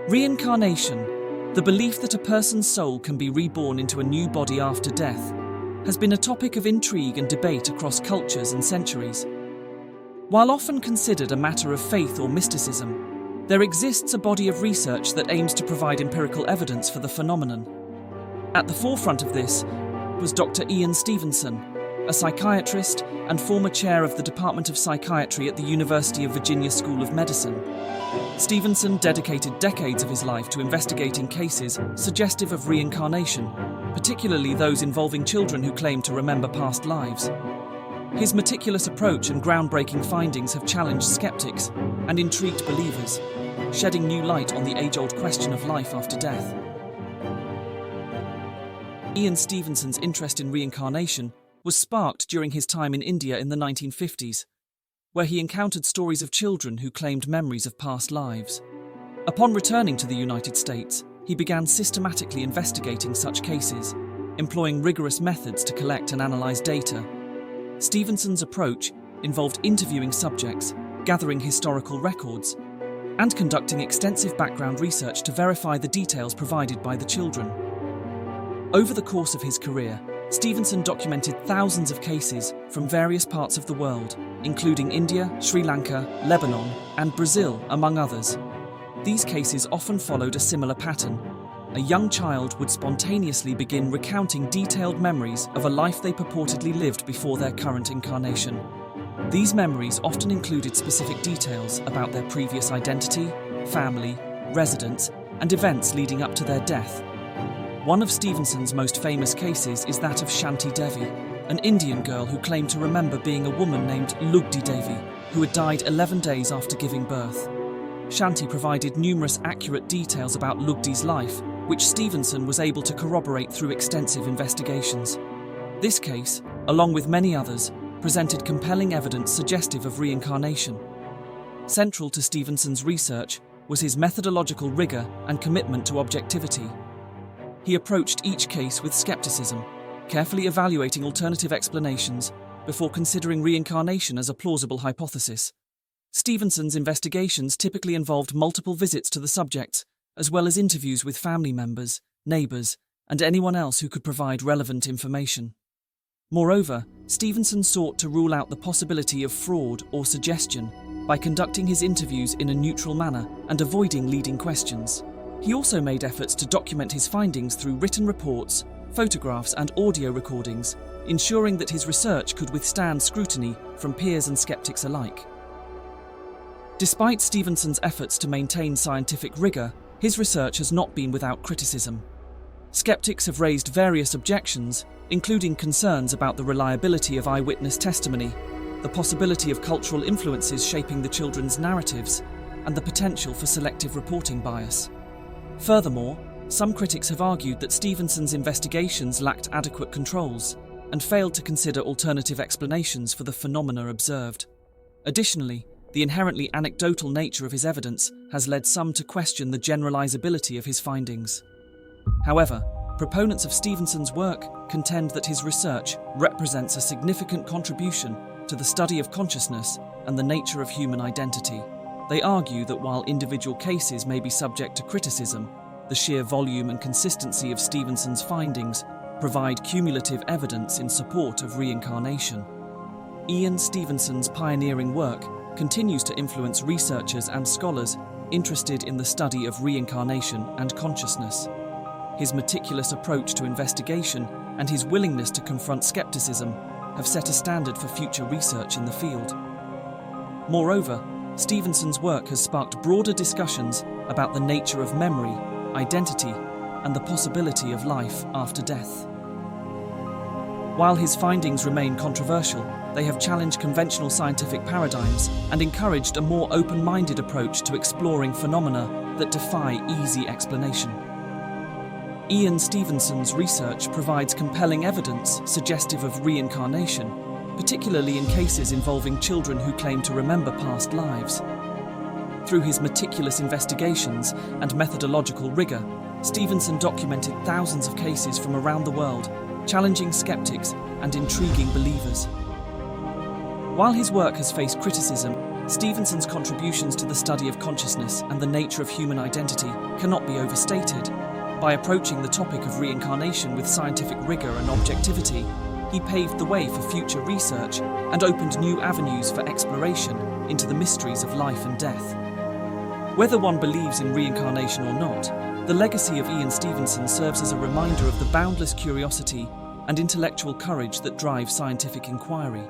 Reincarnation, the belief that a person's soul can be reborn into a new body after death, has been a topic of intrigue and debate across cultures and centuries. While often considered a matter of faith or mysticism, there exists a body of research that aims to provide empirical evidence for the phenomenon. At the forefront of this was Dr. Ian Stevenson, a psychiatrist and former chair of the Department of Psychiatry at the University of Virginia School of Medicine. Stevenson dedicated decades of his life to investigating cases suggestive of reincarnation, particularly those involving children who claim to remember past lives. His meticulous approach and groundbreaking findings have challenged skeptics and intrigued believers, shedding new light on the age-old question of life after death. Ian Stevenson's interest in reincarnation was sparked during his time in India in the 1950s, where he encountered stories of children who claimed memories of past lives. Upon returning to the United States, he began systematically investigating such cases, employing rigorous methods to collect and analyze data. Stevenson's approach involved interviewing subjects, gathering historical records, and conducting extensive background research to verify the details provided by the children. Over the course of his career, Stevenson documented thousands of cases from various parts of the world, including India, Sri Lanka, Lebanon, and Brazil, among others. These cases often followed a similar pattern. A young child would spontaneously begin recounting detailed memories of a life they purportedly lived before their current incarnation. These memories often included specific details about their previous identity, family, residence, and events leading up to their death. One of Stevenson's most famous cases is that of Shanti Devi, an Indian girl who claimed to remember being a woman named Devi, who had died 11 days after giving birth. Shanti provided numerous accurate details about Lugdi's life, which Stevenson was able to corroborate through extensive investigations. This case, along with many others, presented compelling evidence suggestive of reincarnation. Central to Stevenson's research was his methodological rigor and commitment to objectivity. He approached each case with skepticism, carefully evaluating alternative explanations before considering reincarnation as a plausible hypothesis. Stevenson's investigations typically involved multiple visits to the subjects, as well as interviews with family members, neighbors, and anyone else who could provide relevant information. Moreover, Stevenson sought to rule out the possibility of fraud or suggestion by conducting his interviews in a neutral manner and avoiding leading questions. He also made efforts to document his findings through written reports, photographs, and audio recordings, ensuring that his research could withstand scrutiny from peers and skeptics alike. Despite Stevenson's efforts to maintain scientific rigor, his research has not been without criticism. Skeptics have raised various objections, including concerns about the reliability of eyewitness testimony, the possibility of cultural influences shaping the children's narratives, and the potential for selective reporting bias. Furthermore, some critics have argued that Stevenson's investigations lacked adequate controls and failed to consider alternative explanations for the phenomena observed. Additionally, the inherently anecdotal nature of his evidence has led some to question the generalizability of his findings. However, proponents of Stevenson's work contend that his research represents a significant contribution to the study of consciousness and the nature of human identity. They argue that while individual cases may be subject to criticism, the sheer volume and consistency of Stevenson's findings provide cumulative evidence in support of reincarnation. Ian Stevenson's pioneering work continues to influence researchers and scholars interested in the study of reincarnation and consciousness. His meticulous approach to investigation and his willingness to confront skepticism have set a standard for future research in the field. Moreover, Stevenson's work has sparked broader discussions about the nature of memory, identity, and the possibility of life after death. While his findings remain controversial, they have challenged conventional scientific paradigms and encouraged a more open-minded approach to exploring phenomena that defy easy explanation. Ian Stevenson's research provides compelling evidence suggestive of reincarnation, particularly in cases involving children who claim to remember past lives. Through his meticulous investigations and methodological rigor, Stevenson documented thousands of cases from around the world, challenging skeptics and intriguing believers. While his work has faced criticism, Stevenson's contributions to the study of consciousness and the nature of human identity cannot be overstated. By approaching the topic of reincarnation with scientific rigor and objectivity, he paved the way for future research and opened new avenues for exploration into the mysteries of life and death. Whether one believes in reincarnation or not, the legacy of Ian Stevenson serves as a reminder of the boundless curiosity and intellectual courage that drive scientific inquiry.